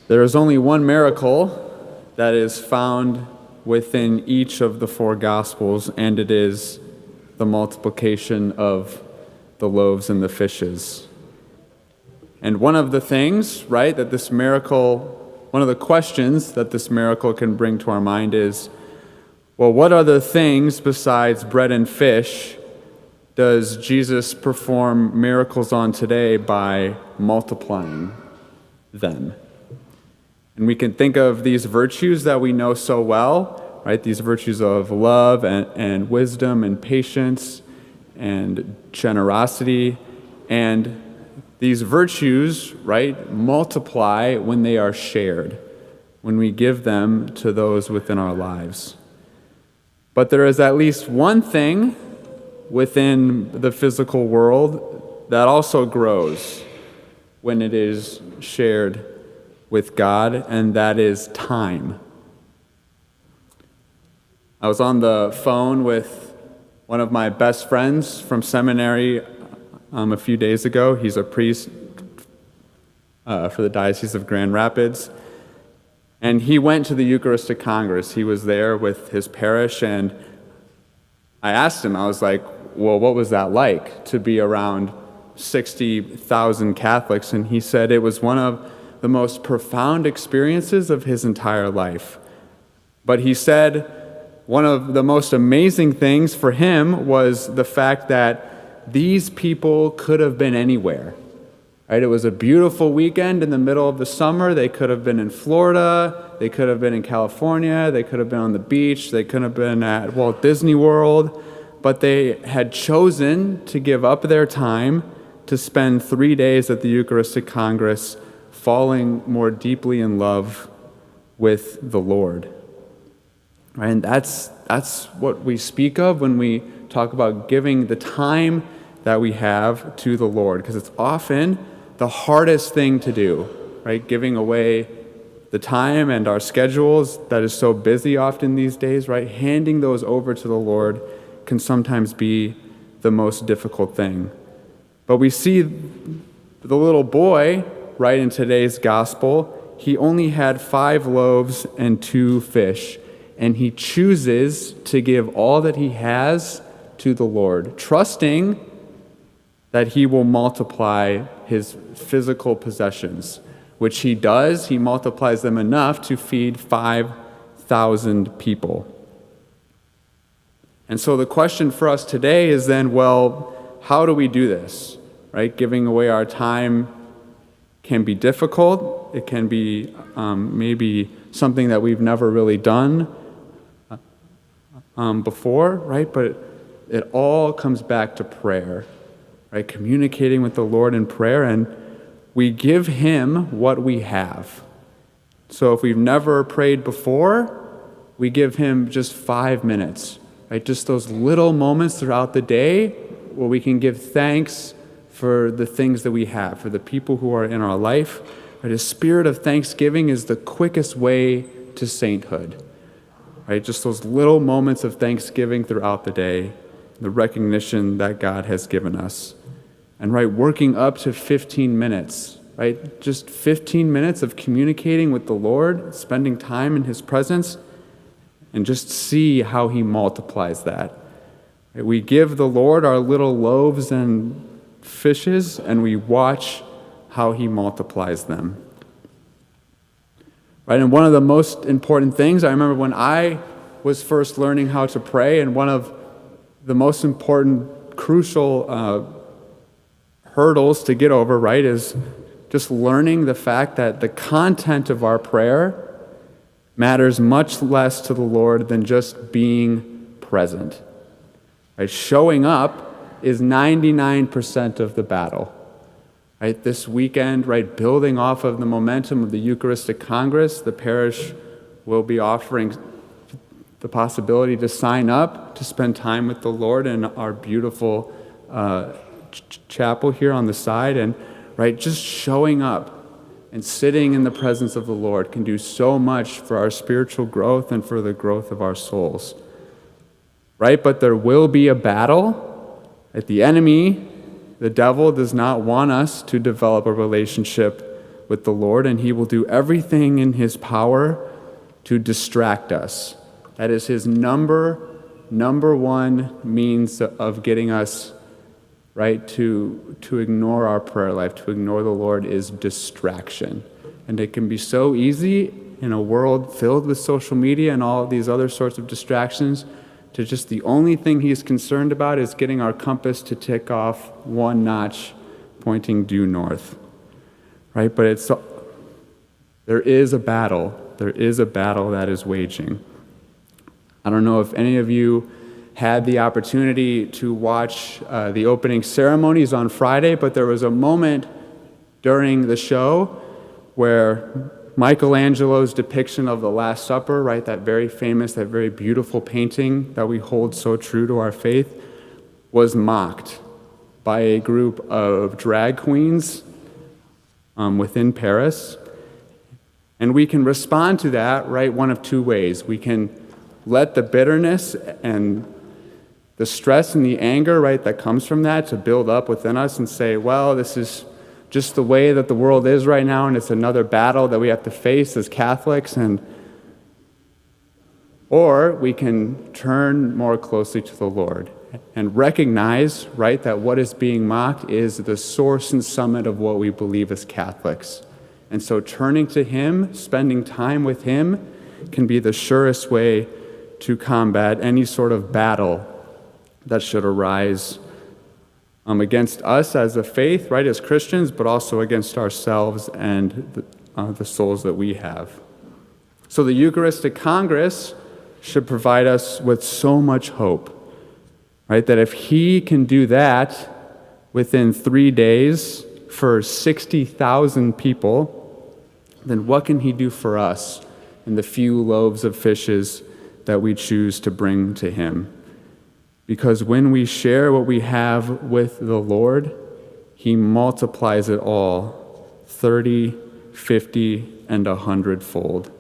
There is only one miracle that is found within each of the four Gospels, and it is the multiplication of the loaves and the fishes. And one of the things, right, that this miracle, one of the questions that this miracle can bring to our mind is, well, what other things besides bread and fish does Jesus perform miracles on today by multiplying them? And we can think of these virtues that we know so well, right? These virtues of love and wisdom and patience and generosity. And these virtues, right, multiply when they are shared, when we give them to those within our lives. But there is at least one thing within the physical world that also grows when it is shared with God, and that is time. I was on the phone with one of my best friends from seminary a few days ago. He's a priest for the Diocese of Grand Rapids. And he went to the Eucharistic Congress. He was there with his parish, and I asked him, I was like, well, what was that like to be around 60,000 Catholics? And he said it was one of the most profound experiences of his entire life. But he said one of the most amazing things for him was the fact that these people could have been anywhere. Right? It was a beautiful weekend in the middle of the summer. They could have been in Florida. They could have been in California. They could have been on the beach. They could have been at Walt Disney World. But they had chosen to give up their time to spend 3 days at the Eucharistic Congress, falling more deeply in love with the Lord. Right? And that's what we speak of when we talk about giving the time that we have to the Lord, because it's often the hardest thing to do, right? Giving away the time and our schedules that is so busy often these days, right? Handing those over to the Lord can sometimes be the most difficult thing. But we see the little boy, right, in today's gospel, he only had 5 loaves and 2 fish, and he chooses to give all that he has to the Lord, trusting that he will multiply his physical possessions, which he does. He multiplies them enough to feed 5,000 people. And so the question for us today is then, well, how do we do this? Right? Giving away our time can be difficult. It can be maybe something that we've never really done before, right? But it all comes back to prayer. Right, communicating with the Lord in prayer, and we give him what we have. So if we've never prayed before, we give him just 5 minutes, right? Just those little moments throughout the day where we can give thanks for the things that we have, for the people who are in our life. Right? A spirit of thanksgiving is the quickest way to sainthood. Right? Just those little moments of thanksgiving throughout the day, the recognition that God has given us. And right, working up to 15 minutes, right? Just 15 minutes of communicating with the Lord, spending time in his presence, and just see how he multiplies that. Right? We give the Lord our little loaves and fishes, and we watch how he multiplies them. Right? And one of the most important things, I remember when I was first learning how to pray, and one of the most important, crucial hurdles to get over, right, is just learning the fact that the content of our prayer matters much less to the Lord than just being present. Right? Showing up is 99% of the battle. Right? This weekend, right, building off of the momentum of the Eucharistic Congress, the parish will be offering the possibility to sign up to spend time with the Lord in our beautiful chapel here on the side. And right, just showing up and sitting in the presence of the Lord can do so much for our spiritual growth and for the growth of our souls. Right? But there will be a battle. Right? The enemy, the devil, does not want us to develop a relationship with the Lord, and he will do everything in his power to distract us. That is his number one means of getting us right to ignore our prayer life, to ignore the Lord, is distraction. And it can be so easy in a world filled with social media and all these other sorts of distractions to just the only thing he's concerned about is getting our compass to tick off one notch pointing due north. Right? But there is a battle. There is a battle that is waging. I don't know if any of you had the opportunity to watch the opening ceremonies on Friday, but there was a moment during the show where Michelangelo's depiction of the Last Supper, right, that very famous, that very beautiful painting that we hold so true to our faith, was mocked by a group of drag queens within Paris. And we can respond to that, right, one of two ways. We can let the bitterness and the stress and the anger, right, that comes from that to build up within us and say, well, this is just the way that the world is right now, and it's another battle that we have to face as Catholics. Or we can turn more closely to the Lord and recognize, right, that what is being mocked is the source and summit of what we believe as Catholics. And so turning to him, spending time with him, can be the surest way to combat any sort of battle that should arise against us as a faith, right, as Christians, but also against ourselves and the souls that we have. So the Eucharistic Congress should provide us with so much hope, right, that if he can do that within 3 days for 60,000 people, then what can he do for us in the few loaves of fishes that we choose to bring to him? Because when we share what we have with the Lord, he multiplies it all 30, 50, and 100-fold.